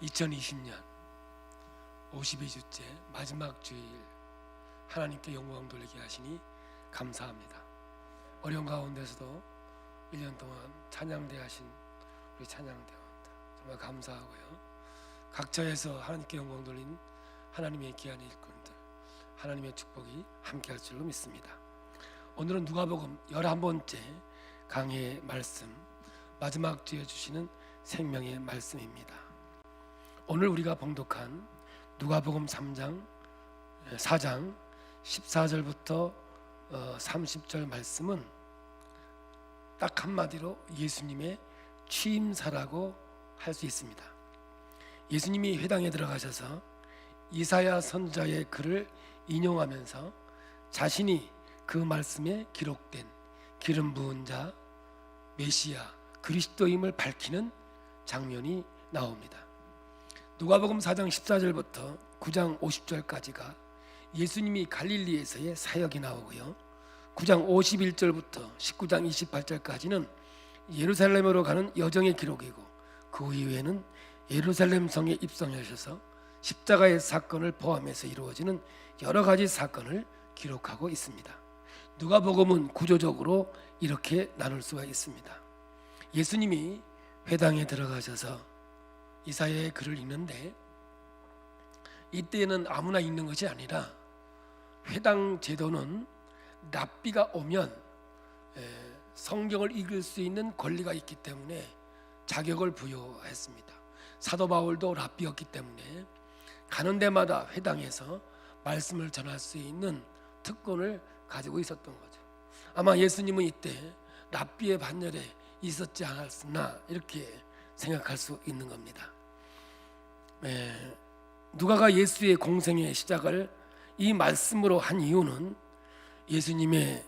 2020년 52주째 마지막 주일 하나님께 영광 돌리게 하시니 감사합니다. 어려운 가운데서도 1년 동안 찬양대 하신 우리 찬양대원들 정말 감사하고요. 각처에서 하나님께 영광 돌린 하나님의 귀한 일꾼들, 하나님의 축복이 함께할 줄로 믿습니다. 오늘은 누가복음 11번째 강해의 말씀, 마지막 주에 주시는 생명의 말씀입니다. 오늘 우리가 봉독한 누가복음 4장 14절부터 30절 말씀은 딱 한마디로 예수님의 취임사라고 할 수 있습니다. 예수님이 회당에 들어가셔서 이사야 선지자의 글을 인용하면서 자신이 그 말씀에 기록된 기름 부은 자 메시아 그리스도임을 밝히는 장면이 나옵니다. 누가복음 4장 14절부터 9장 50절까지가 예수님이 갈릴리에서의 사역이 나오고요. 9장 51절부터 19장 28절까지는 예루살렘으로 가는 여정의 기록이고, 그 이후에는 예루살렘 성에 입성하셔서 십자가의 사건을 포함해서 이루어지는 여러 가지 사건을 기록하고 있습니다. 누가복음은 구조적으로 이렇게 나눌 수가 있습니다. 예수님이 회당에 들어가셔서 이사야의 글을 읽는데, 이때는 아무나 읽는 것이 아니라 회당 제도는 랍비가 오면 성경을 읽을 수 있는 권리가 있기 때문에 자격을 부여했습니다. 사도 바울도 랍비였기 때문에 가는 데마다 회당에서 말씀을 전할 수 있는 특권을 가지고 있었던 거죠. 아마 예수님은 이때 랍비의 반열에 있었지 않았나 이렇게 생각할 수 있는 겁니다. 누가가 예수의 공생의 시작을 이 말씀으로 한 이유는 예수님의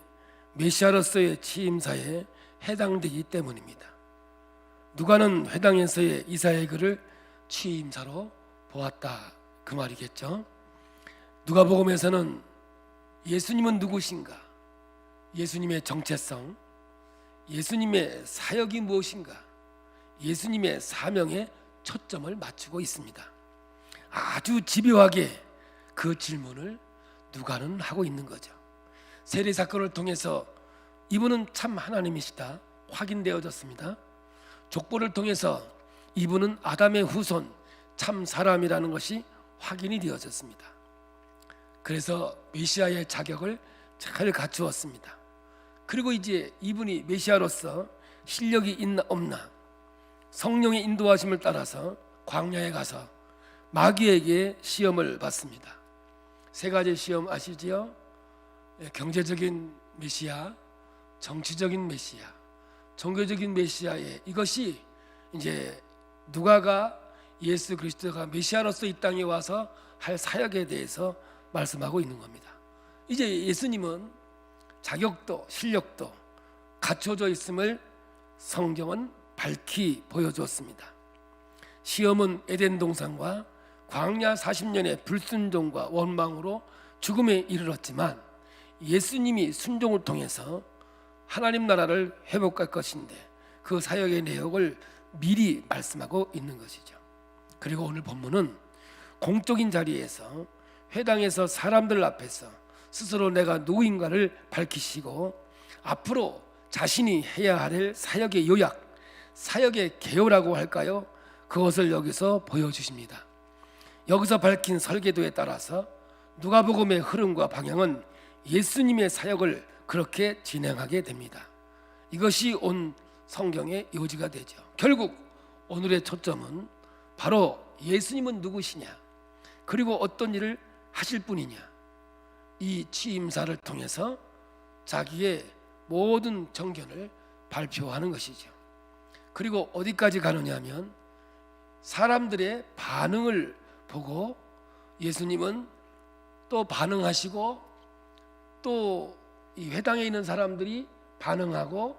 메시아로서의 취임사에 해당되기 때문입니다. 누가는 회당에서의 이사야의 글을 취임사로 보았다, 그 말이겠죠. 누가복음에서는 예수님은 누구신가, 예수님의 정체성, 예수님의 사역이 무엇인가, 예수님의 사명에 초점을 맞추고 있습니다. 아주 집요하게 그 질문을 누가는 하고 있는 거죠. 세례 사건을 통해서 이분은 참 하나님이시다 확인되어졌습니다. 족보를 통해서 이분은 아담의 후손 참 사람이라는 것이 확인이 되어졌습니다. 그래서 메시아의 자격을 잘 갖추었습니다. 그리고 이제 이분이 메시아로서 실력이 있나 없나 성령의 인도하심을 따라서 광야에 가서 마귀에게 시험을 받습니다. 세 가지 시험 아시지요? 경제적인 메시아, 정치적인 메시아, 종교적인 메시아의 이것이 이제 누가가 예수 그리스도가 메시아로서 이 땅에 와서 할 사역에 대해서 말씀하고 있는 겁니다. 이제 예수님은 자격도 실력도 갖춰져 있음을 성경은 밝히 보여주었습니다. 시험은 에덴 동산과 광야 40년의 불순종과 원망으로 죽음에 이르렀지만 예수님이 순종을 통해서 하나님 나라를 회복할 것인데 그 사역의 내용을 미리 말씀하고 있는 것이죠. 그리고 오늘 본문은 공적인 자리에서 회당에서 사람들 앞에서 스스로 내가 누구인가를 밝히시고 앞으로 자신이 해야 할 사역의 요약, 사역의 개요라고 할까요? 그것을 여기서 보여주십니다. 여기서 밝힌 설계도에 따라서 누가복음의 흐름과 방향은 예수님의 사역을 그렇게 진행하게 됩니다. 이것이 온 성경의 요지가 되죠. 결국 오늘의 초점은 바로 예수님은 누구시냐, 그리고 어떤 일을 하실 분이냐, 이 취임사를 통해서 자기의 모든 정견을 발표하는 것이죠. 그리고 어디까지 가느냐면 사람들의 반응을 보고 예수님은 또 반응하시고 또 이 회당에 있는 사람들이 반응하고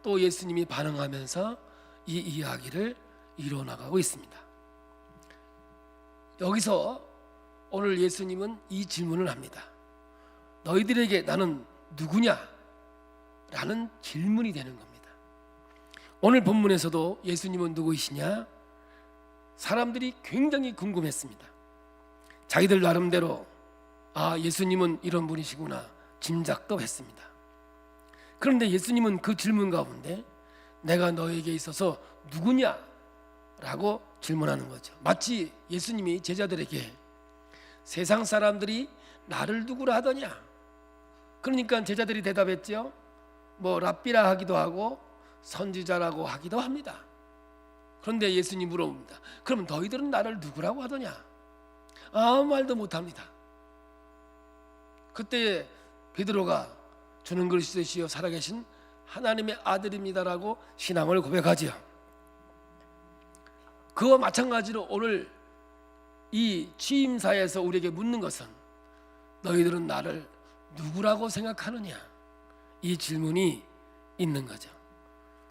또 예수님이 반응하면서 이 이야기를 이뤄나가고 있습니다. 여기서 오늘 예수님은 이 질문을 합니다. 너희들에게 나는 누구냐? 라는 질문이 되는 겁니다. 오늘 본문에서도 예수님은 누구이시냐? 사람들이 굉장히 궁금했습니다. 자기들 나름대로 예수님은 이런 분이시구나 짐작도 했습니다. 그런데 예수님은 그 질문 가운데 내가 너에게 있어서 누구냐? 라고 질문하는 거죠. 마치 예수님이 제자들에게 세상 사람들이 나를 누구라 하더냐? 그러니까 제자들이 대답했죠. 랍비라 하기도 하고 선지자라고 하기도 합니다. 그런데 예수님이 물어봅니다. 그럼 너희들은 나를 누구라고 하더냐? 아무 말도 못합니다. 그때 베드로가 주는 그리스도시요 살아계신 하나님의 아들입니다라고 신앙을 고백하지요. 그와 마찬가지로 오늘 이 취임사에서 우리에게 묻는 것은 너희들은 나를 누구라고 생각하느냐? 이 질문이 있는 거죠.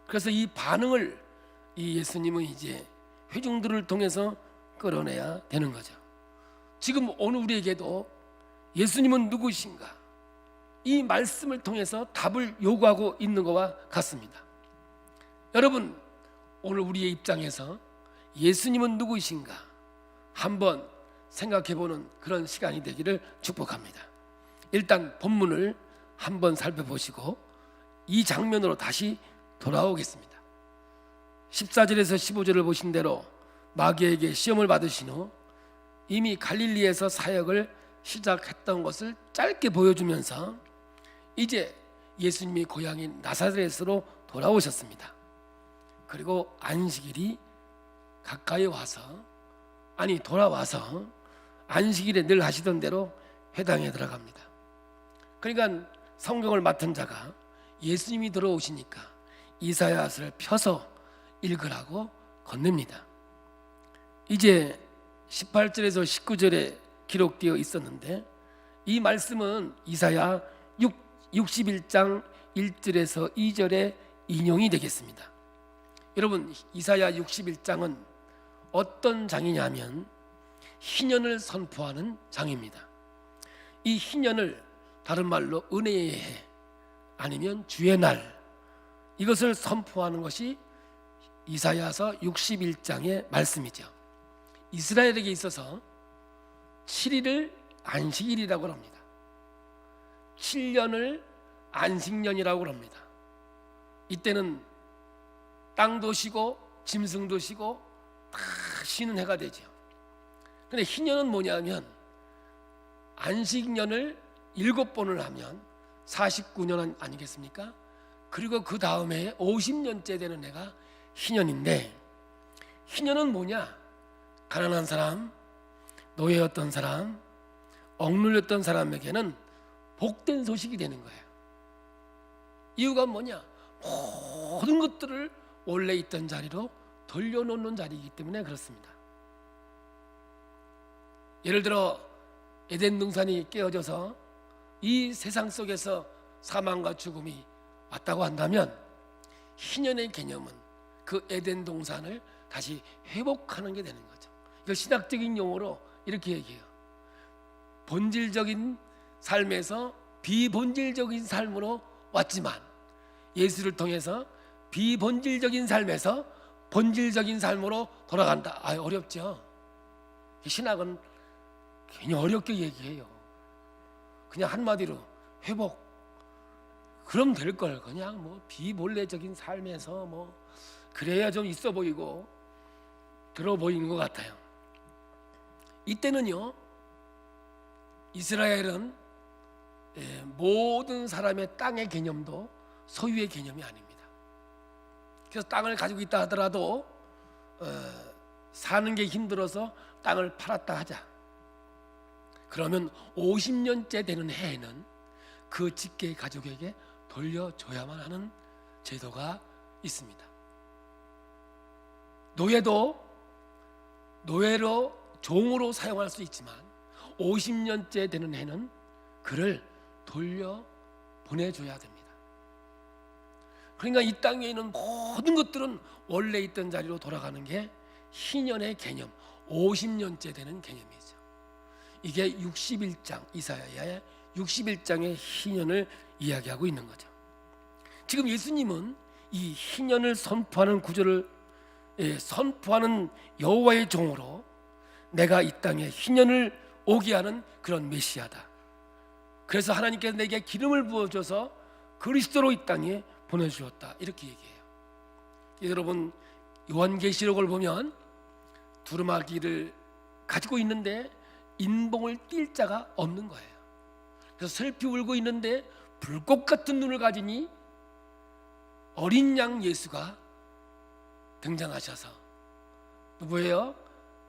그래서 이 반응을 이 예수님은 이제 회중들을 통해서 끌어내야 되는 거죠. 지금 오늘 우리에게도 예수님은 누구신가? 이 말씀을 통해서 답을 요구하고 있는 것과 같습니다. 여러분, 오늘 우리의 입장에서 예수님은 누구이신가? 한번 생각해보는 그런 시간이 되기를 축복합니다. 일단 본문을 한번 살펴보시고 이 장면으로 다시 돌아오겠습니다. 14절에서 15절을 보신 대로 마귀에게 시험을 받으신 후 이미 갈릴리에서 사역을 시작했던 것을 짧게 보여주면서 이제 예수님이 고향인 나사렛으로 돌아오셨습니다. 그리고 안식일이 가까이 와서 돌아와서 안식일에 늘 하시던 대로 회당에 들어갑니다. 그러니까 성경을 맡은 자가 예수님이 들어오시니까 이사야서를 펴서 읽으라고 건넵니다. 이제 18절에서 19절에 기록되어 있었는데 이 말씀은 이사야 61장 1절에서 2절의 인용이 되겠습니다. 여러분, 이사야 61장은 어떤 장이냐면 희년을 선포하는 장입니다. 이 희년을 다른 말로 은혜의 해 아니면 주의 날, 이것을 선포하는 것이 이사야서 61장의 말씀이죠. 이스라엘에게 있어서 7일을 안식일이라고 합니다. 7년을 안식년이라고 합니다. 이때는 땅도 쉬고 짐승도 쉬고 다 쉬는 해가 되죠. 그런데 희년은 뭐냐면 안식년을 7번을 하면 49년 아니겠습니까? 그리고 그 다음에 50년째 되는 해가 희년인데, 희년은 뭐냐? 가난한 사람, 노예였던 사람, 억눌렸던 사람에게는 복된 소식이 되는 거예요. 이유가 뭐냐? 모든 것들을 원래 있던 자리로 돌려놓는 자리이기 때문에 그렇습니다. 예를 들어 에덴 동산이 깨어져서 이 세상 속에서 사망과 죽음이 왔다고 한다면 희년의 개념은 그 에덴 동산을 다시 회복하는 게 되는 거죠. 이걸 신학적인 용어로 이렇게 얘기해요. 본질적인 삶에서 비본질적인 삶으로 왔지만 예수를 통해서 비본질적인 삶에서 본질적인 삶으로 돌아간다. 어렵죠. 신학은 괜히 어렵게 얘기해요. 그냥 한마디로 회복. 그럼 될 걸. 그냥 비본래적인 삶에서 그래야 좀 있어 보이고 들어 보이는 것 같아요. 이때는요, 이스라엘은 모든 사람의 땅의 개념도 소유의 개념이 아닙니다. 그래서 땅을 가지고 있다 하더라도 사는 게 힘들어서 땅을 팔았다 하자. 그러면 50년째 되는 해에는 그 직계 가족에게 돌려줘야만 하는 제도가 있습니다. 노예로 종으로 사용할 수 있지만 50년째 되는 해는 그를 돌려 보내줘야 됩니다. 그러니까 이 땅에 있는 모든 것들은 원래 있던 자리로 돌아가는 게 희년의 개념, 50년째 되는 개념이죠. 이게 61장, 이사야의 61장의 희년을 이야기하고 있는 거죠. 지금 예수님은 이 희년을 선포하는 구절을 선포하는 여호와의 종으로 내가 이 땅에 희년을 오게 하는 그런 메시아다. 그래서 하나님께서 내게 기름을 부어줘서 그리스도로 이 땅에 보내주었다, 이렇게 얘기해요. 여러분, 요한계시록을 보면 두루마기를 가지고 있는데 인봉을 띌 자가 없는 거예요. 그래서 슬피 울고 있는데 불꽃 같은 눈을 가지니 어린 양 예수가 등장하셔서, 누구예요?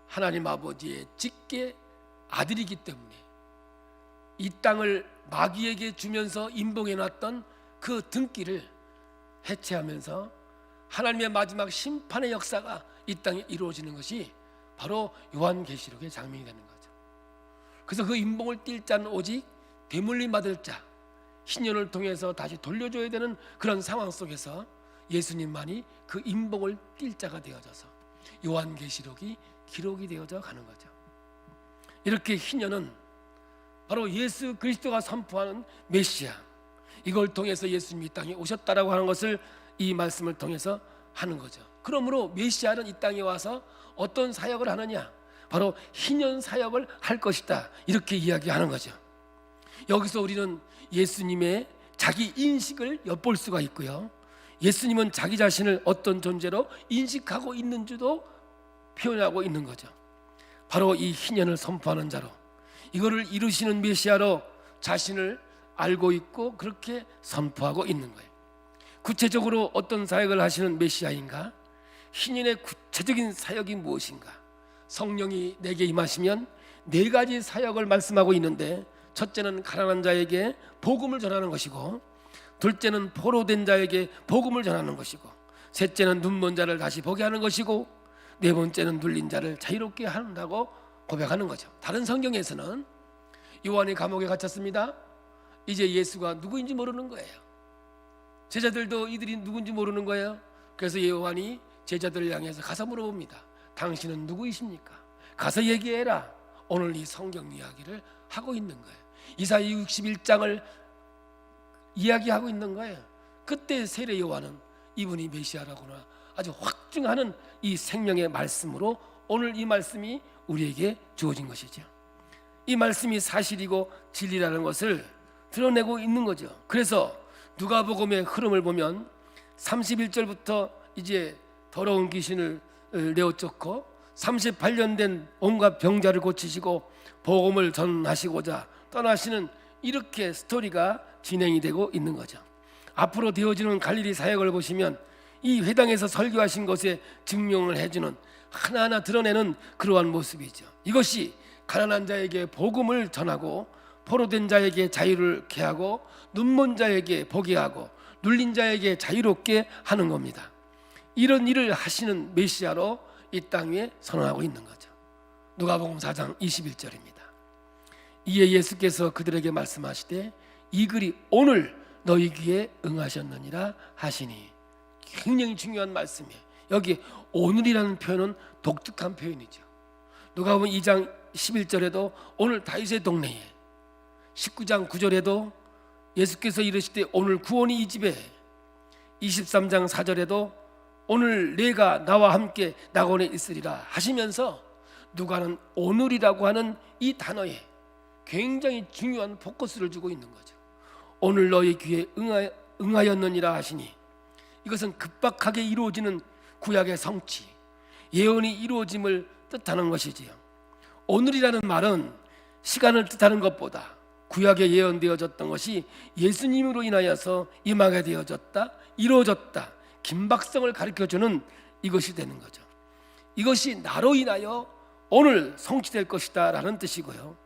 하나님 아버지의 직계 아들이기 때문에 이 땅을 마귀에게 주면서 인봉해놨던 그 등기를 해체하면서 하나님의 마지막 심판의 역사가 이 땅에 이루어지는 것이 바로 요한계시록의 장면이 되는 거죠. 그래서 그 인봉을 띌 자는 오직 대물림 받을 자, 신년을 통해서 다시 돌려줘야 되는 그런 상황 속에서 예수님만이 그 인봉을 띌 자가 되어져서 요한계시록이 기록이 되어져 가는 거죠. 이렇게 희년은 바로 예수 그리스도가 선포하는 메시아, 이걸 통해서 예수님이 이 땅에 오셨다라고 하는 것을 이 말씀을 통해서 하는 거죠. 그러므로 메시아는 이 땅에 와서 어떤 사역을 하느냐, 바로 희년 사역을 할 것이다, 이렇게 이야기하는 거죠. 여기서 우리는 예수님의 자기 인식을 엿볼 수가 있고요, 예수님은 자기 자신을 어떤 존재로 인식하고 있는지도 표현하고 있는 거죠. 바로 이 희년을 선포하는 자로, 이거를 이루시는 메시아로 자신을 알고 있고 그렇게 선포하고 있는 거예요. 구체적으로 어떤 사역을 하시는 메시아인가? 희년의 구체적인 사역이 무엇인가? 성령이 내게 임하시면 네 가지 사역을 말씀하고 있는데, 첫째는 가난한 자에게 복음을 전하는 것이고, 둘째는 포로된 자에게 복음을 전하는 것이고, 셋째는 눈먼 자를 다시 보게 하는 것이고, 네 번째는 눌린 자를 자유롭게 한다고 고백하는 거죠. 다른 성경에서는 요한이 감옥에 갇혔습니다. 이제 예수가 누구인지 모르는 거예요. 제자들도 이들이 누군지 모르는 거예요. 그래서 요한이 제자들을 향해서 가서 물어봅니다. 당신은 누구이십니까? 가서 얘기해라. 오늘 이 성경 이야기를 하고 있는 거예요. 이사야 61장을 이야기하고 있는 거예요. 그때 세례 요한은 이분이 메시아라구나 아주 확증하는 이 생명의 말씀으로 오늘 이 말씀이 우리에게 주어진 것이죠. 이 말씀이 사실이고 진리라는 것을 드러내고 있는 거죠. 그래서 누가복음의 흐름을 보면 31절부터 이제 더러운 귀신을 내어쫓고 38년 된 온갖 병자를 고치시고 복음을 전하시고자 떠나시는, 이렇게 스토리가 진행이 되고 있는 거죠. 앞으로 되어지는 갈릴리 사역을 보시면 이 회당에서 설교하신 것에 증명을 해주는, 하나하나 드러내는 그러한 모습이죠. 이것이 가난한 자에게 복음을 전하고 포로된 자에게 자유를 개하고 눈먼 자에게 보게 하고 눌린 자에게 자유롭게 하는 겁니다. 이런 일을 하시는 메시아로 이 땅 위에 선언하고 있는 거죠. 누가복음 4장 21절입니다. 이에 예수께서 그들에게 말씀하시되 이 글이 오늘 너희 귀에 응하셨느니라 하시니, 굉장히 중요한 말씀이에요. 여기 오늘이라는 표현은 독특한 표현이죠. 누가복음 2장 11절에도 오늘 다윗의 동네에, 19장 9절에도 예수께서 이르시되 오늘 구원이 이 집에, 23장 4절에도 오늘 내가 나와 함께 낙원에 있으리라 하시면서 누가는 오늘이라고 하는 이 단어에 굉장히 중요한 포커스를 주고 있는 거죠. 오늘 너희 귀에 응하였느니라 하시니, 이것은 급박하게 이루어지는 구약의 성취, 예언이 이루어짐을 뜻하는 것이지요. 오늘이라는 말은 시간을 뜻하는 것보다 구약에 예언되어졌던 것이 예수님으로 인하여서 임하게 되어졌다, 이루어졌다, 긴박성을 가르쳐주는 이것이 되는 거죠. 이것이 나로 인하여 오늘 성취될 것이다 라는 뜻이고요.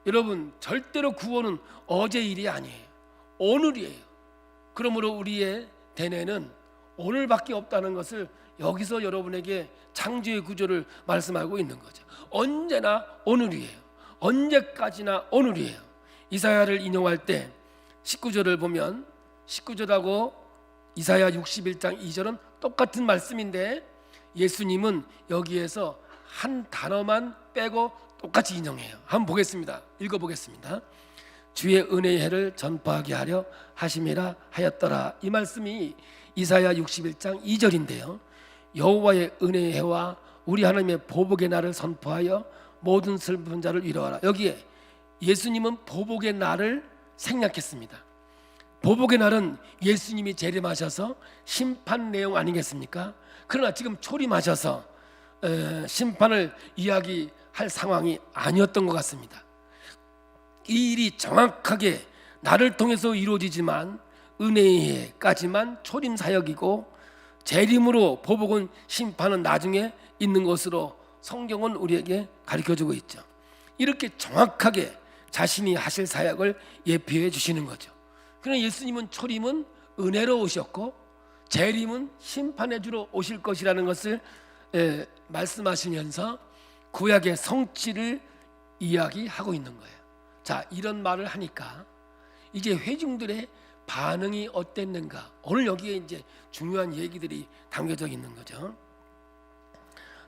여러분, 절대로 구원은 어제 일이 아니에요. 오늘이에요. 그러므로 우리의 대뇌는 오늘밖에 없다는 것을 여기서 여러분에게 창조의 구조를 말씀하고 있는 거죠. 언제나 오늘이에요. 언제까지나 오늘이에요. 이사야를 인용할 때 19절을 보면 19절하고 이사야 61장 2절은 똑같은 말씀인데 예수님은 여기에서 한 단어만 빼고 똑같이 인용해요. 한번 보겠습니다. 읽어보겠습니다. 주의 은혜의 해를 전파하게 하려 하심이라 하였더라. 이 말씀이 이사야 61장 2절인데요. 여호와의 은혜의 해와 우리 하나님의 보복의 날을 선포하여 모든 슬픈 자를 위로하라. 여기에 예수님은 보복의 날을 생략했습니다. 보복의 날은 예수님이 재림하셔서 심판 내용 아니겠습니까? 그러나 지금 초림하셔서 심판을 이야기할 상황이 아니었던 것 같습니다. 이 일이 정확하게 나를 통해서 이루어지지만 은혜의 해까지만 초림 사역이고 재림으로 보복은 심판은 나중에 있는 것으로 성경은 우리에게 가르쳐주고 있죠. 이렇게 정확하게 자신이 하실 사역을 예표해 주시는 거죠. 그러나 예수님은 초림은 은혜로 오셨고 재림은 심판해 주러 오실 것이라는 것을 말씀하시면서 구약의 성취를 이야기하고 있는 거예요. 자, 이런 말을 하니까 이제 회중들의 반응이 어땠는가? 오늘 여기에 이제 중요한 얘기들이 담겨져 있는 거죠.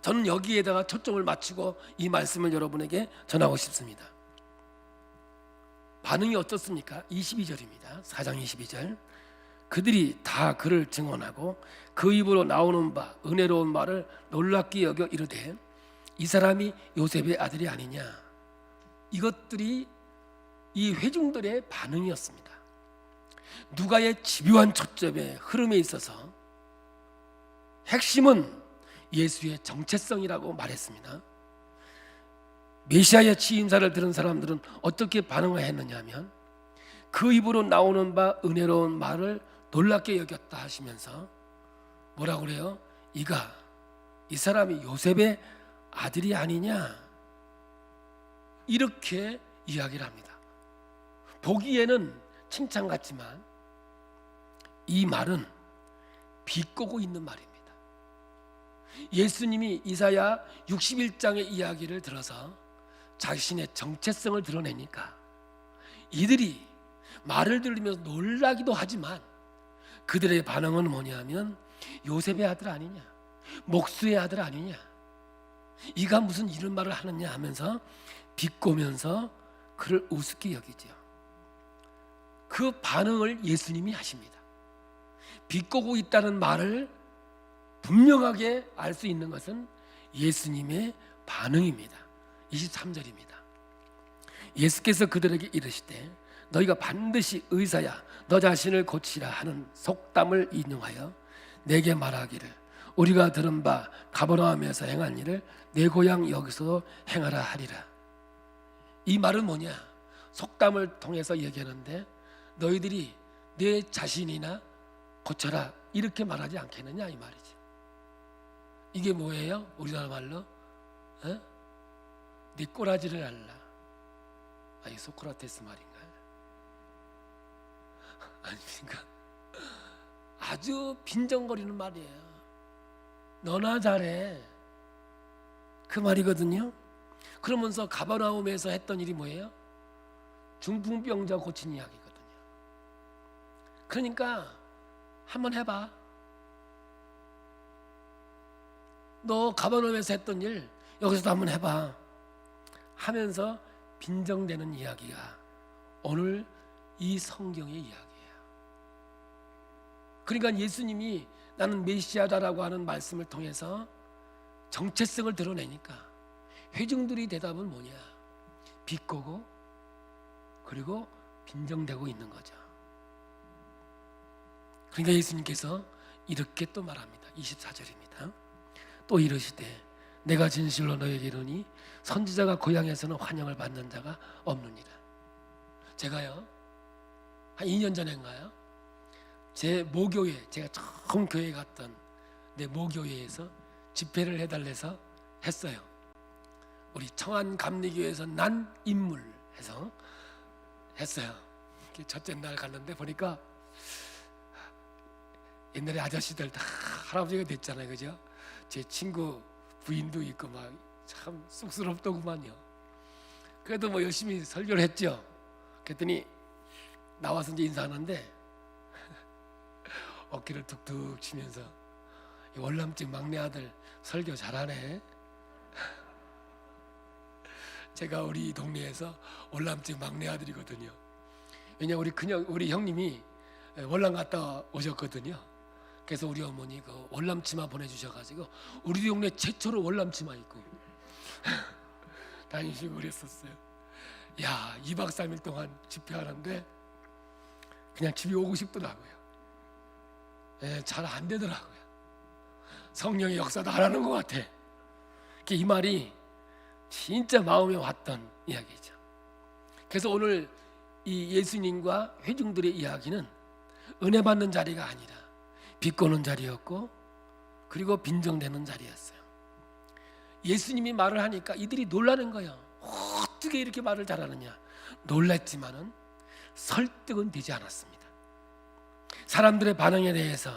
저는 여기에다가 초점을 맞추고 이 말씀을 여러분에게 전하고 싶습니다. 반응이 어떻습니까? 22절입니다. 4장 22절. 그들이 다 그를 증언하고 그 입으로 나오는 바 은혜로운 말을 놀랍게 여겨 이르되 이 사람이 요셉의 아들이 아니냐. 이것들이 이 회중들의 반응이었습니다. 누가의 집요한 초점의 흐름에 있어서 핵심은 예수의 정체성이라고 말했습니다. 메시아의 취임사를 들은 사람들은 어떻게 반응을 했느냐 하면 그 입으로 나오는 바 은혜로운 말을 놀랍게 여겼다 하시면서 뭐라고 그래요? 이 사람이 요셉의 아들이 아니냐, 이렇게 이야기를 합니다. 보기에는 칭찬 같지만 이 말은 비꼬고 있는 말입니다. 예수님이 이사야 61장의 이야기를 들어서 자신의 정체성을 드러내니까 이들이 말을 들으면서 놀라기도 하지만 그들의 반응은 뭐냐면 요셉의 아들 아니냐, 목수의 아들 아니냐, 이가 무슨 이런 말을 하느냐 하면서 비꼬면서 그를 우습게 여기죠. 그 반응을 예수님이 하십니다. 비꼬고 있다는 말을 분명하게 알 수 있는 것은 예수님의 반응입니다. 23절입니다. 예수께서 그들에게 이르시되 너희가 반드시 의사야 너 자신을 고치라 하는 속담을 인용하여 내게 말하기를 우리가 들은 바 가버나움에서 행한 일을 내 고향 여기서도 행하라 하리라. 이 말은 뭐냐? 속담을 통해서 얘기하는데 너희들이 내 자신이나 고쳐라 이렇게 말하지 않겠느냐 이 말이지. 이게 뭐예요? 우리나라 말로 네 꼬라지를 알라. 이 소크라테스 말인가요? 아닙니까? 아주 빈정거리는 말이에요. 너나 잘해 그 말이거든요. 그러면서 가버나움에서 했던 일이 뭐예요? 중풍병자 고친 이야기거든요. 그러니까 한번 해봐. 너 가버나움에서 했던 일 여기서도 한번 해봐 하면서 빈정대는 이야기가 오늘 이 성경의 이야기예요. 그러니까 예수님이 나는 메시아다라고 하는 말씀을 통해서 정체성을 드러내니까 회중들이 대답은 뭐냐? 비꼬고 그리고 빈정대고 있는 거죠. 그러니까 예수님께서 이렇게 또 말합니다. 24절입니다. 또 이르시되 내가 진실로 너에게 이르니 선지자가 고향에서는 환영을 받는 자가 없느니라. 제가요 한 2년 전인가요? 제 모교회, 제가 처음 교회 갔던 내 모교회에서 집회를 해달래서 했어요. 우리 청안감리교회에서 난 인물 해서 했어요. 첫째 날 갔는데 보니까 옛날에 아저씨들 다 할아버지가 됐잖아요, 그죠? 제 친구 부인도 있고 막 참 쑥스럽더구만요. 그래도 뭐 열심히 설교를 했죠. 그랬더니 나와서 이제 인사하는데 어깨를 툭툭 치면서 월남집 막내 아들 설교 잘하네. 제가 우리 동네에서 월남집 막내 아들이거든요. 왜냐 우리 형님이 월남 갔다 오셨거든요. 그래서 우리 어머니 그 월남 치마 보내주셔가지고 우리 동네 최초로 월남 치마 입고 다니시고 그랬었어요. 야, 2박 3일 동안 집회하는데 그냥 집에 오고 싶더라고요. 잘 안 되더라고요. 성령의 역사도 안 하는 것 같아. 이 말이 진짜 마음에 왔던 이야기죠. 그래서 오늘 이 예수님과 회중들의 이야기는 은혜 받는 자리가 아니라 비꼬는 자리였고, 그리고 빈정대는 자리였어요. 예수님이 말을 하니까 이들이 놀라는 거예요. 어떻게 이렇게 말을 잘하느냐. 놀랐지만은 설득은 되지 않았습니다. 사람들의 반응에 대해서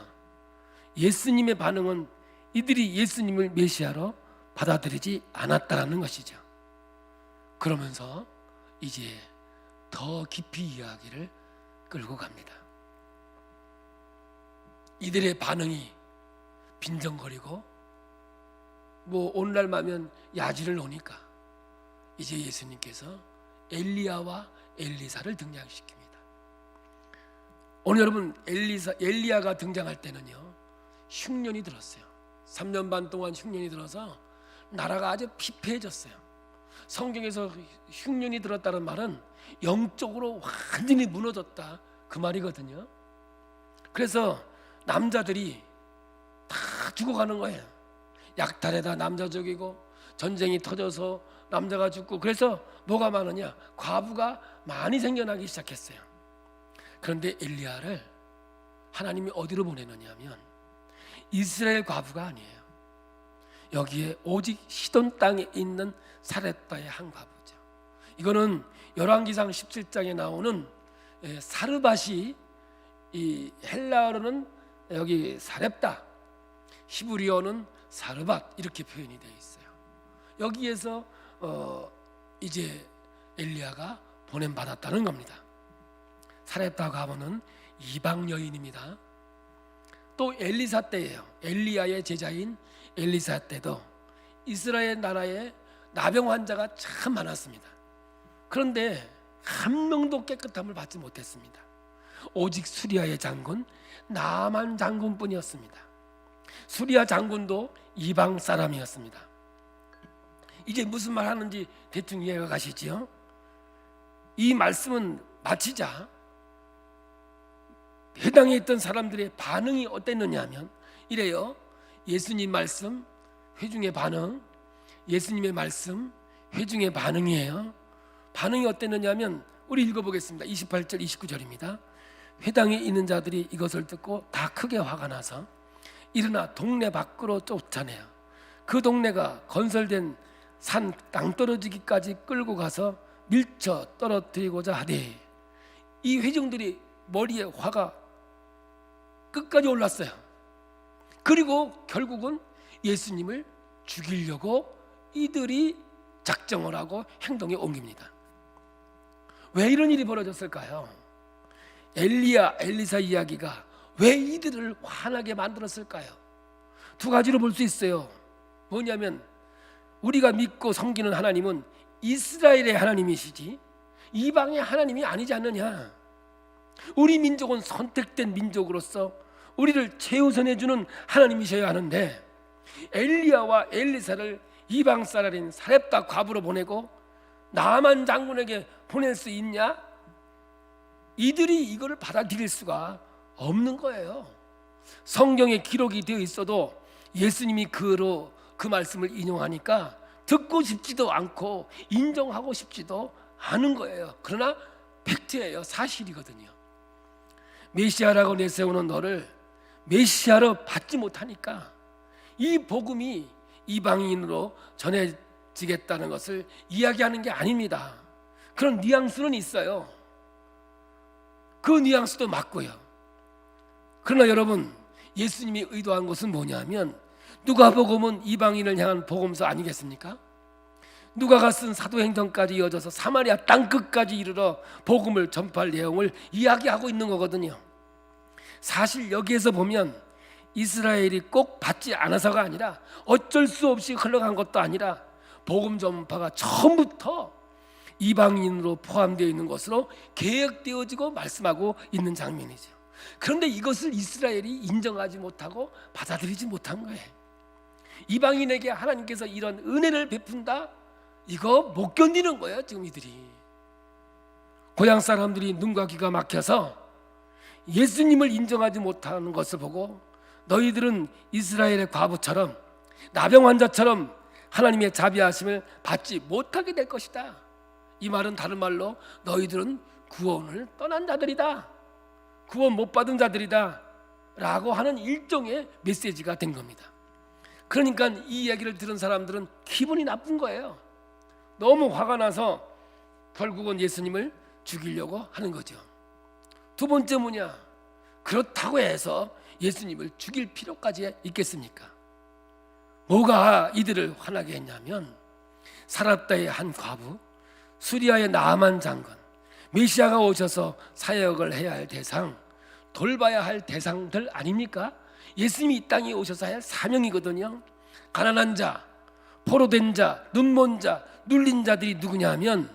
예수님의 반응은 이들이 예수님을 메시아로 받아들이지 않았다는 것이죠. 그러면서 이제 더 깊이 이야기를 끌고 갑니다. 이들의 반응이 빈정거리고 오늘날 말하면 야지를 놓으니까 이제 예수님께서 엘리야와 엘리사를 등장시킵니다. 오늘 여러분, 엘리야가 등장할 때는요, 흉년이 들었어요. 3년 반 동안 흉년이 들어서 나라가 아주 피폐해졌어요. 성경에서 흉년이 들었다는 말은 영적으로 완전히 무너졌다, 그 말이거든요. 그래서 남자들이 다 죽어가는 거예요. 약탈에다 남자 죽이고, 전쟁이 터져서 남자가 죽고, 그래서 뭐가 많으냐, 과부가 많이 생겨나기 시작했어요. 그런데 엘리야를 하나님이 어디로 보내느냐면 이스라엘 과부가 아니에요. 여기에 오직 시돈 땅에 있는 사렙다의 한 과부죠. 이거는 열왕기상 17장에 나오는 사르밧이, 이 헬라어로는 여기 사렙다, 히브리어는 사르밧, 이렇게 표현이 되어 있어요. 여기에서 이제 엘리야가 보냄 받았다는 겁니다. 사렙다 과부는 이방 여인입니다. 또 엘리사 때예요. 엘리야의 제자인 엘리사 때도 이스라엘 나라에 나병 환자가 참 많았습니다. 그런데 한 명도 깨끗함을 받지 못했습니다. 오직 수리아의 장군 나만 장군뿐이었습니다. 수리아 장군도 이방 사람이었습니다. 이제 무슨 말 하는지 대충 이해가 가시지요? 이 말씀은 마치자 해당에 있던 사람들의 반응이 어땠느냐 하면 이래요. 예수님 말씀, 회중의 반응, 예수님의 말씀, 회중의 반응이에요. 반응이 어땠느냐 하면 우리 읽어보겠습니다. 28절 29절입니다. 회당에 있는 자들이 이것을 듣고 다 크게 화가 나서 일어나 동네 밖으로 쫓아내요. 그 동네가 건설된 산 낭떠러지기까지 끌고 가서 밀쳐 떨어뜨리고자 하되, 이 회중들이 머리에 화가 끝까지 올랐어요. 그리고 결국은 예수님을 죽이려고 이들이 작정을 하고 행동에 옮깁니다. 왜 이런 일이 벌어졌을까요? 엘리야, 엘리사 이야기가 왜 이들을 화나게 만들었을까요? 두 가지로 볼 수 있어요. 뭐냐면 우리가 믿고 섬기는 하나님은 이스라엘의 하나님이시지 이방의 하나님이 아니지 않느냐. 우리 민족은 선택된 민족으로서 우리를 최우선해주는 하나님이셔야 하는데, 엘리야와 엘리사를 이방 사람인 사렙다 과부로 보내고 나만 장군에게 보낼 수 있냐? 이들이 이거를 받아들일 수가 없는 거예요. 성경에 기록이 되어 있어도 예수님이 그 말씀을 인용하니까 듣고 싶지도 않고 인정하고 싶지도 않은 거예요. 그러나 팩트예요. 사실이거든요. 메시아라고 내세우는 너를 메시아로 받지 못하니까 이 복음이 이방인으로 전해지겠다는 것을 이야기하는 게 아닙니다. 그런 뉘앙스는 있어요. 그 뉘앙스도 맞고요. 그러나 여러분, 예수님이 의도한 것은 뭐냐면 누가복음은 이방인을 향한 복음서 아니겠습니까? 누가가 쓴 사도행전까지 이어져서 사마리아 땅끝까지 이르러 복음을 전파할 내용을 이야기하고 있는 거거든요. 사실 여기에서 보면 이스라엘이 꼭 받지 않아서가 아니라 어쩔 수 없이 흘러간 것도 아니라 복음 전파가 처음부터 이방인으로 포함되어 있는 것으로 계획되어지고 말씀하고 있는 장면이죠. 그런데 이것을 이스라엘이 인정하지 못하고 받아들이지 못한 거예요. 이방인에게 하나님께서 이런 은혜를 베푼다? 이거 못 견디는 거예요. 지금 이들이 고향 사람들이 눈과 귀가 막혀서 예수님을 인정하지 못하는 것을 보고 너희들은 이스라엘의 과부처럼 나병 환자처럼 하나님의 자비하심을 받지 못하게 될 것이다. 이 말은 다른 말로 너희들은 구원을 떠난 자들이다, 구원 못 받은 자들이다 라고 하는 일종의 메시지가 된 겁니다. 그러니까 이 이야기를 들은 사람들은 기분이 나쁜 거예요. 너무 화가 나서 결국은 예수님을 죽이려고 하는 거죠. 두 번째 뭐냐? 그렇다고 해서 예수님을 죽일 필요까지 있겠습니까? 뭐가 이들을 화나게 했냐면 사랍다의 한 과부, 수리아의 나아만 장군, 메시아가 오셔서 사역을 해야 할 대상, 돌봐야 할 대상들 아닙니까? 예수님이 이 땅에 오셔서 할 사명이거든요. 가난한 자, 포로된 자, 눈먼 자, 눌린 자들이 누구냐 하면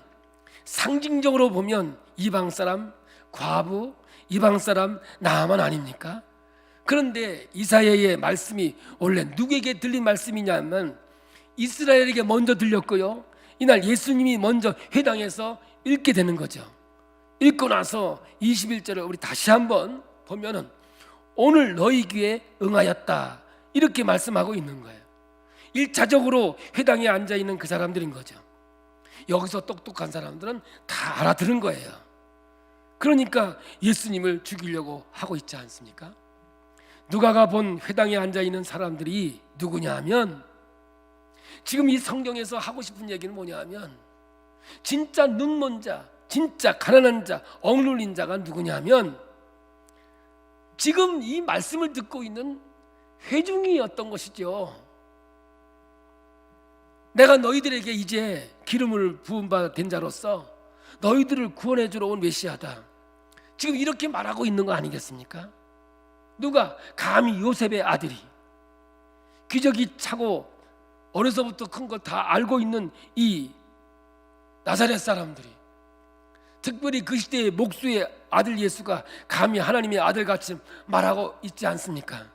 상징적으로 보면 이방 사람, 과부, 이방 사람, 나아만 아닙니까? 그런데 이사야의 말씀이 원래 누구에게 들린 말씀이냐면 이스라엘에게 먼저 들렸고요, 이날 예수님이 먼저 회당에서 읽게 되는 거죠. 읽고 나서 21절을 우리 다시 한번 보면은 오늘 너희 귀에 응하였다 이렇게 말씀하고 있는 거예요. 1차적으로 회당에 앉아있는 그 사람들인 거죠. 여기서 똑똑한 사람들은 다 알아들은 거예요. 그러니까 예수님을 죽이려고 하고 있지 않습니까? 누가가 본 회당에 앉아있는 사람들이 누구냐 하면 지금 이 성경에서 하고 싶은 얘기는 뭐냐 하면 진짜 눈먼 자, 진짜 가난한 자, 억눌린 자가 누구냐 하면 지금 이 말씀을 듣고 있는 회중이었던 것이죠. 내가 너희들에게 이제 기름을 부은 바 된 자로서 너희들을 구원해 주러 온 메시아다, 지금 이렇게 말하고 있는 거 아니겠습니까? 누가? 감히 요셉의 아들이, 기저귀 차고 어려서부터 큰 거 다 알고 있는 이 나사렛 사람들이, 특별히 그 시대의 목수의 아들 예수가 감히 하나님의 아들같이 말하고 있지 않습니까?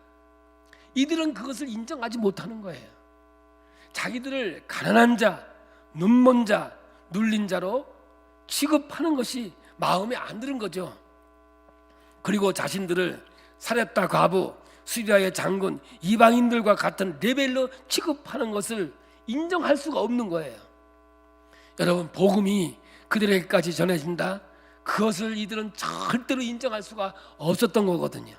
이들은 그것을 인정하지 못하는 거예요. 자기들을 가난한 자, 눈먼 자, 눌린 자로 취급하는 것이 마음에 안 드는 거죠. 그리고 자신들을 사렙다 과부, 수리아의 장군, 이방인들과 같은 레벨로 취급하는 것을 인정할 수가 없는 거예요. 여러분, 복음이 그들에게까지 전해진다? 그것을 이들은 절대로 인정할 수가 없었던 거거든요.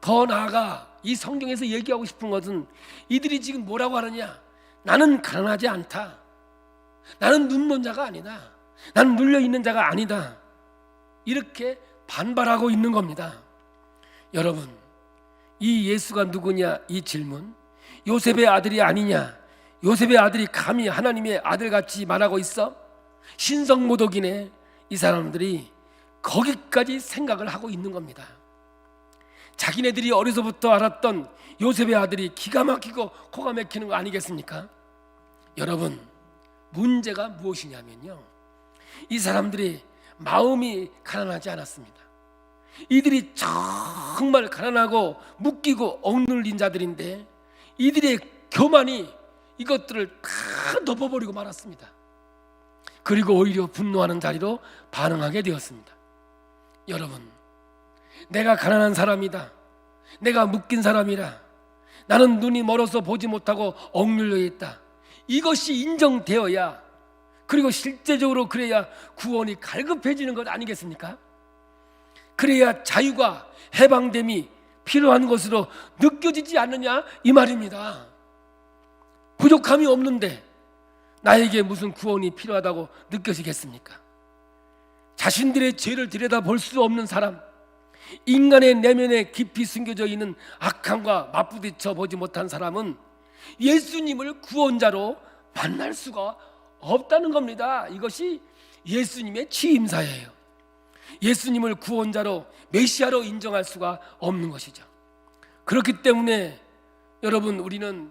더 나아가 이 성경에서 얘기하고 싶은 것은 이들이 지금 뭐라고 하느냐? 나는 가난하지 않다, 나는 눈먼 자가 아니다, 나는 눌려있는 자가 아니다, 이렇게 반발하고 있는 겁니다. 여러분, 이 예수가 누구냐? 이 질문, 요셉의 아들이 아니냐? 요셉의 아들이 감히 하나님의 아들같이 말하고 있어? 신성모독이네. 이 사람들이 거기까지 생각을 하고 있는 겁니다. 자기네들이 어려서부터 알았던 요셉의 아들이 기가 막히고 코가 막히는 거 아니겠습니까? 여러분, 문제가 무엇이냐면요, 이 사람들이 마음이 가난하지 않았습니다. 이들이 정말 가난하고 묶이고 억눌린 자들인데 이들의 교만이 이것들을 다 덮어버리고 말았습니다. 그리고 오히려 분노하는 자리로 반응하게 되었습니다. 여러분, 내가 가난한 사람이다, 내가 묶인 사람이라, 나는 눈이 멀어서 보지 못하고 억눌려 있다, 이것이 인정되어야, 그리고 실제적으로 그래야 구원이 갈급해지는 것 아니겠습니까? 그래야 자유가 해방됨이 필요한 것으로 느껴지지 않느냐 이 말입니다. 부족함이 없는데 나에게 무슨 구원이 필요하다고 느껴지겠습니까? 자신들의 죄를 들여다볼 수 없는 사람, 인간의 내면에 깊이 숨겨져 있는 악함과 맞부딪혀 보지 못한 사람은 예수님을 구원자로 만날 수가 없다는 겁니다. 이것이 예수님의 취임사예요. 예수님을 구원자로, 메시아로 인정할 수가 없는 것이죠. 그렇기 때문에 여러분, 우리는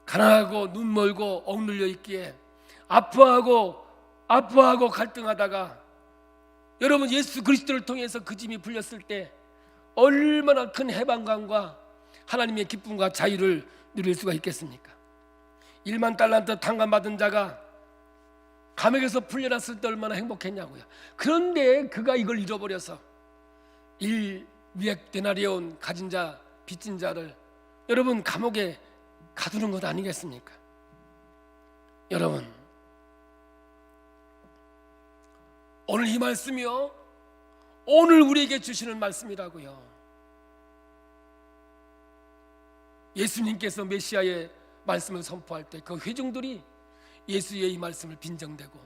가난하고 눈멀고 억눌려 있기에 아파하고 갈등하다가 여러분, 예수 그리스도를 통해서 그 짐이 풀렸을 때 얼마나 큰 해방감과 하나님의 기쁨과 자유를 누릴 수가 있겠습니까? 1만 달란트 탕감받은 자가 감옥에서 풀려났을 때 얼마나 행복했냐고요. 그런데 그가 이걸 잃어버려서 100데나리온 가진 자, 빚진 자를 여러분 감옥에 가두는 것 아니겠습니까? 여러분, 오늘 이 말씀이요, 오늘 우리에게 주시는 말씀이라고요. 예수님께서 메시아의 말씀을 선포할 때 그 회중들이 예수의 이 말씀을 빈정대고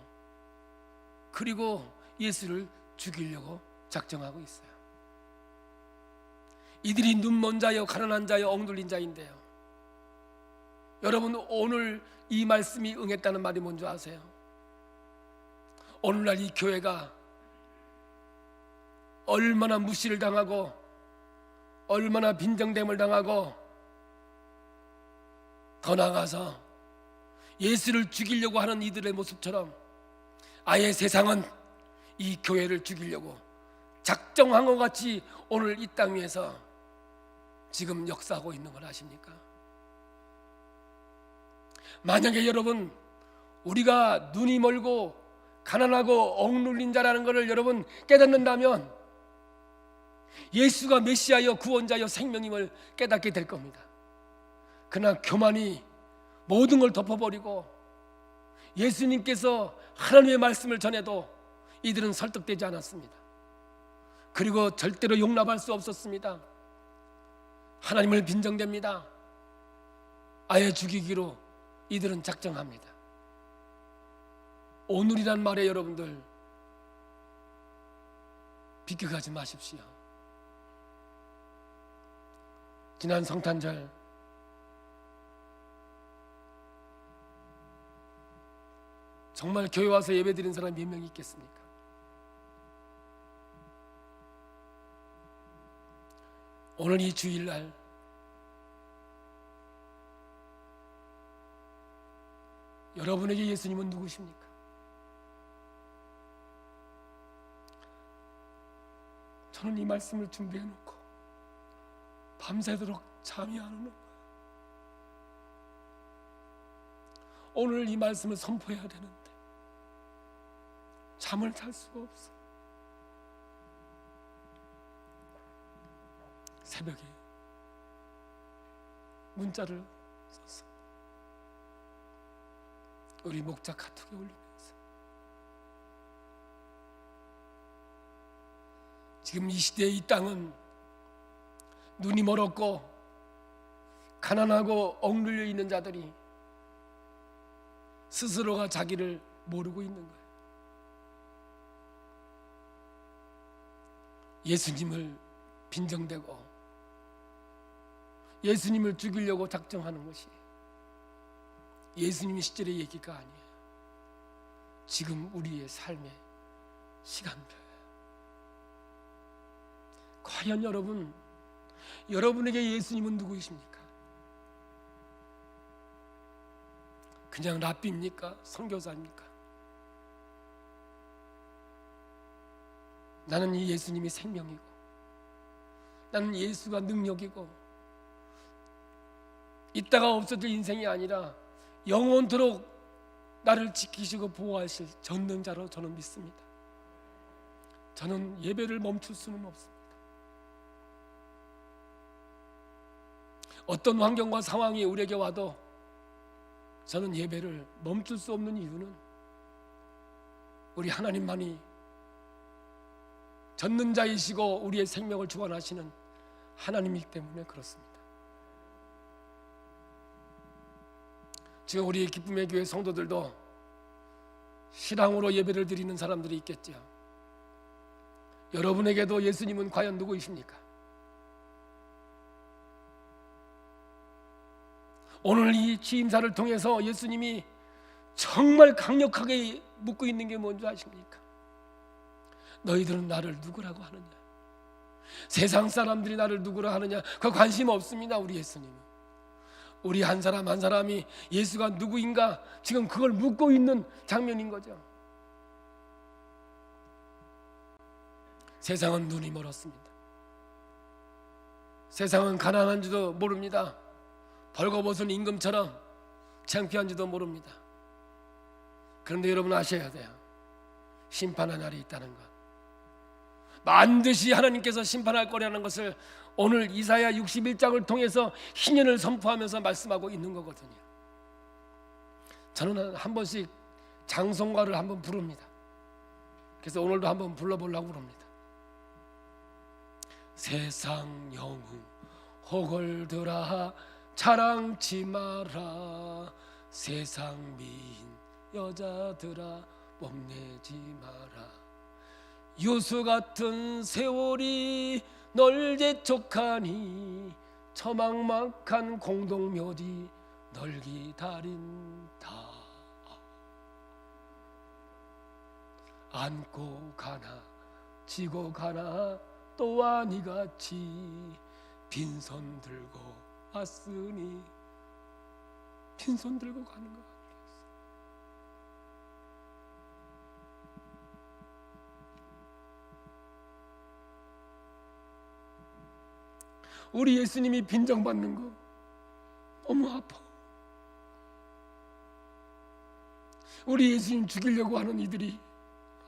그리고 예수를 죽이려고 작정하고 있어요. 이들이 눈먼 자여 가난한 자여 억눌린 자인데요, 여러분, 오늘 이 말씀이 응했다는 말이 뭔지 아세요? 오늘날 이 교회가 얼마나 무시를 당하고 얼마나 빈정됨을 당하고 더 나아가서 예수를 죽이려고 하는 이들의 모습처럼 아예 세상은 이 교회를 죽이려고 작정한 것 같이 오늘 이 땅 위에서 지금 역사하고 있는 걸 아십니까? 만약에 여러분, 우리가 눈이 멀고 가난하고 억눌린 자라는 것을 여러분 깨닫는다면 예수가 메시아여 구원자여 생명임을 깨닫게 될 겁니다. 그러나 교만이 모든 걸 덮어버리고 예수님께서 하나님의 말씀을 전해도 이들은 설득되지 않았습니다. 그리고 절대로 용납할 수 없었습니다. 하나님을 빈정댑니다. 아예 죽이기로 이들은 작정합니다. 오늘이란 말에 여러분들 비껴가지 마십시오. 지난 성탄절 정말 교회 와서 예배 드린 사람이 몇 명이 있겠습니까? 오늘 이 주일날 여러분에게 예수님은 누구십니까? 저는 이 말씀을 준비해 놓고 밤새도록 잠이 안 오는 거예요. 오늘 이 말씀을 선포해야 되는데 잠을 잘 수가 없어. 새벽에 문자를 썼어. 우리 목자 카톡에 올리면서 지금 이 시대의 이 땅은 눈이 멀었고 가난하고 억눌려 있는 자들이 스스로가 자기를 모르고 있는 거예요. 예수님을 빈정대고 예수님을 죽이려고 작정하는 것이 예수님 시절의 얘기가 아니에요. 지금 우리의 삶의 시간표예요. 과연 여러분에게 예수님은 누구이십니까? 그냥 랍비입니까? 선교사입니까? 나는 이 예수님이 생명이고 나는 예수가 능력이고 있다가 없어질 인생이 아니라 영원토록 나를 지키시고 보호하실 전능자로 저는 믿습니다. 저는 예배를 멈출 수는 없습니다. 어떤 환경과 상황이 우리에게 와도 저는 예배를 멈출 수 없는 이유는 우리 하나님만이 전능자이시고 우리의 생명을 주관하시는 하나님이기 때문에 그렇습니다. 지금 우리 기쁨의 교회 성도들도 실황으로 예배를 드리는 사람들이 있겠죠. 여러분에게도 예수님은 과연 누구이십니까? 오늘 이 취임사를 통해서 예수님이 정말 강력하게 묻고 있는 게 뭔지 아십니까? 너희들은 나를 누구라고 하느냐? 세상 사람들이 나를 누구라 하느냐? 그 관심 없습니다. 우리 예수님은. 우리 한 사람 한 사람이 예수가 누구인가 지금 그걸 묻고 있는 장면인 거죠. 세상은 눈이 멀었습니다. 세상은 가난한지도 모릅니다. 벌거벗은 임금처럼 창피한지도 모릅니다. 그런데 여러분 아셔야 돼요. 심판의 날이 있다는 것, 반드시 하나님께서 심판할 거라는 것을 오늘 이사야 61장을 통해서 희년을 선포하면서 말씀하고 있는 거거든요. 저는 한 번씩 장송가를 한번 부릅니다. 그래서 오늘도 한번 불러보려고 합니다. 세상 영웅 호걸들아 자랑치 마라, 세상 미인 여자들아 뽐내지 마라. 유수 같은 세월이 널 재촉하니 처막막한 공동묘지 널 기다린다. 안고 가나 지고 가나 또한 이같이 빈손 들고 왔으니, 빈손 들고 가는 거 아니겠어? 우리 예수님이 빈정받는 거 너무 아파. 우리 예수님 죽이려고 하는 이들이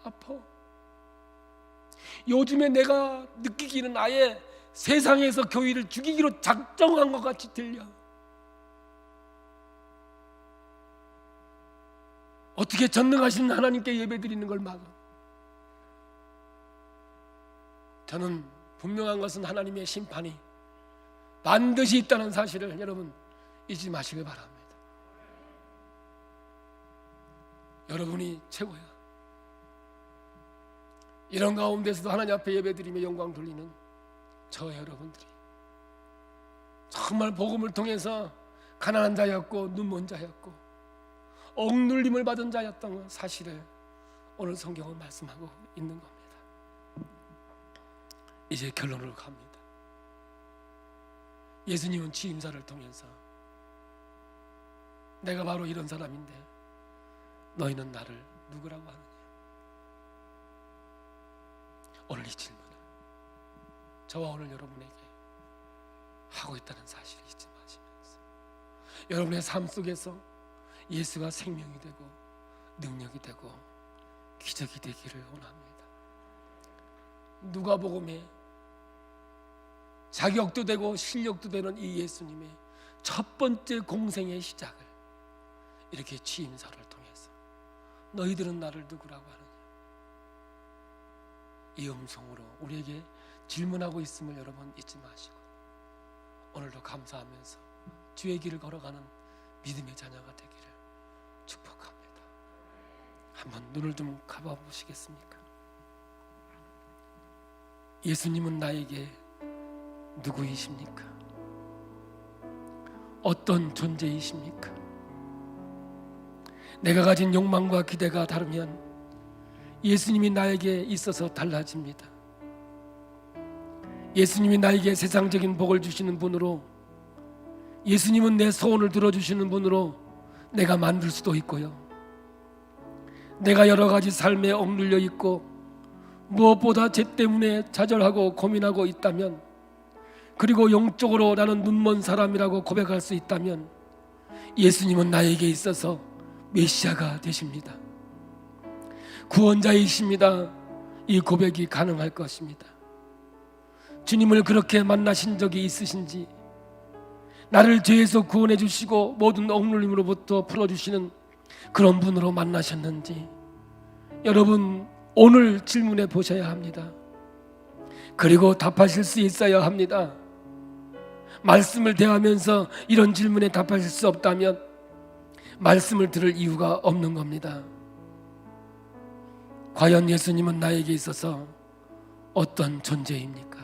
아파. 요즘에 내가 느끼기는 아예 세상에서 교회를 죽이기로 작정한 것 같이 들려. 어떻게 전능하신 하나님께 예배드리는 걸 막아? 저는 분명한 것은 하나님의 심판이 반드시 있다는 사실을 여러분 잊지 마시길 바랍니다. 여러분이 최고야. 이런 가운데서도 하나님 앞에 예배드리며 영광 돌리는 저 여러분들이 정말 복음을 통해서 가난한 자였고 눈먼 자였고 억눌림을 받은 자였던 사실을 오늘 성경은 말씀하고 있는 겁니다. 이제 결론으로 갑니다. 예수님은 취임사를 통해서 내가 바로 이런 사람인데 너희는 나를 누구라고 하느냐. 오늘 이 질문을 저와 오늘 여러분에게 하고 있다는 사실을 잊지 마시면서 여러분의 삶 속에서 예수가 생명이 되고 능력이 되고 기적이 되기를 원합니다. 누가복음에 자격도 되고 실력도 되는 이 예수님의 첫 번째 공생의 시작을 이렇게 취임사를 통해서 너희들은 나를 누구라고 하느냐, 이 음성으로 우리에게 질문하고 있음을 여러분 잊지 마시고 오늘도 감사하면서 주의 길을 걸어가는 믿음의 자녀가 되기를 축복합니다. 한번 눈을 좀 감아 보시겠습니까? 예수님은 나에게 누구이십니까? 어떤 존재이십니까? 내가 가진 욕망과 기대가 다르면 예수님이 나에게 있어서 달라집니다. 예수님이 나에게 세상적인 복을 주시는 분으로, 예수님은 내 소원을 들어주시는 분으로 내가 만들 수도 있고요. 내가 여러 가지 삶에 억눌려 있고 무엇보다 죄 때문에 좌절하고 고민하고 있다면, 그리고 영적으로 나는 눈먼 사람이라고 고백할 수 있다면 예수님은 나에게 있어서 메시아가 되십니다. 구원자이십니다. 이 고백이 가능할 것입니다. 주님을 그렇게 만나신 적이 있으신지, 나를 죄에서 구원해 주시고 모든 억눌림으로부터 풀어주시는 그런 분으로 만나셨는지 여러분 오늘 질문해 보셔야 합니다. 그리고 답하실 수 있어야 합니다. 말씀을 대하면서 이런 질문에 답하실 수 없다면 말씀을 들을 이유가 없는 겁니다. 과연 예수님은 나에게 있어서 어떤 존재입니까?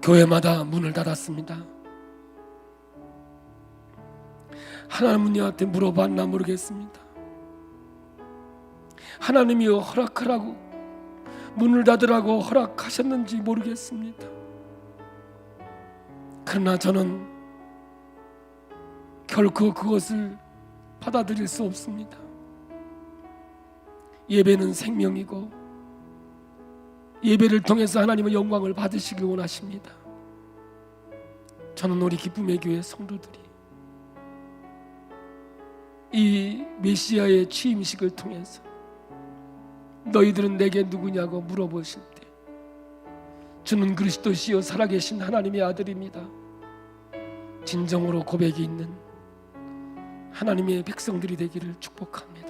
교회마다 문을 닫았습니다. 하나님한테 물어봤나 모르겠습니다. 하나님이 허락하라고, 문을 닫으라고 허락하셨는지 모르겠습니다. 그러나 저는 결코 그것을 받아들일 수 없습니다. 예배는 생명이고 예배를 통해서 하나님의 영광을 받으시길 원하십니다. 저는 우리 기쁨의 교회 성도들이 이 메시아의 취임식을 통해서 너희들은 내게 누구냐고 물어보실 때 주는 그리스도시요 살아계신 하나님의 아들입니다. 진정으로 고백이 있는 하나님의 백성들이 되기를 축복합니다.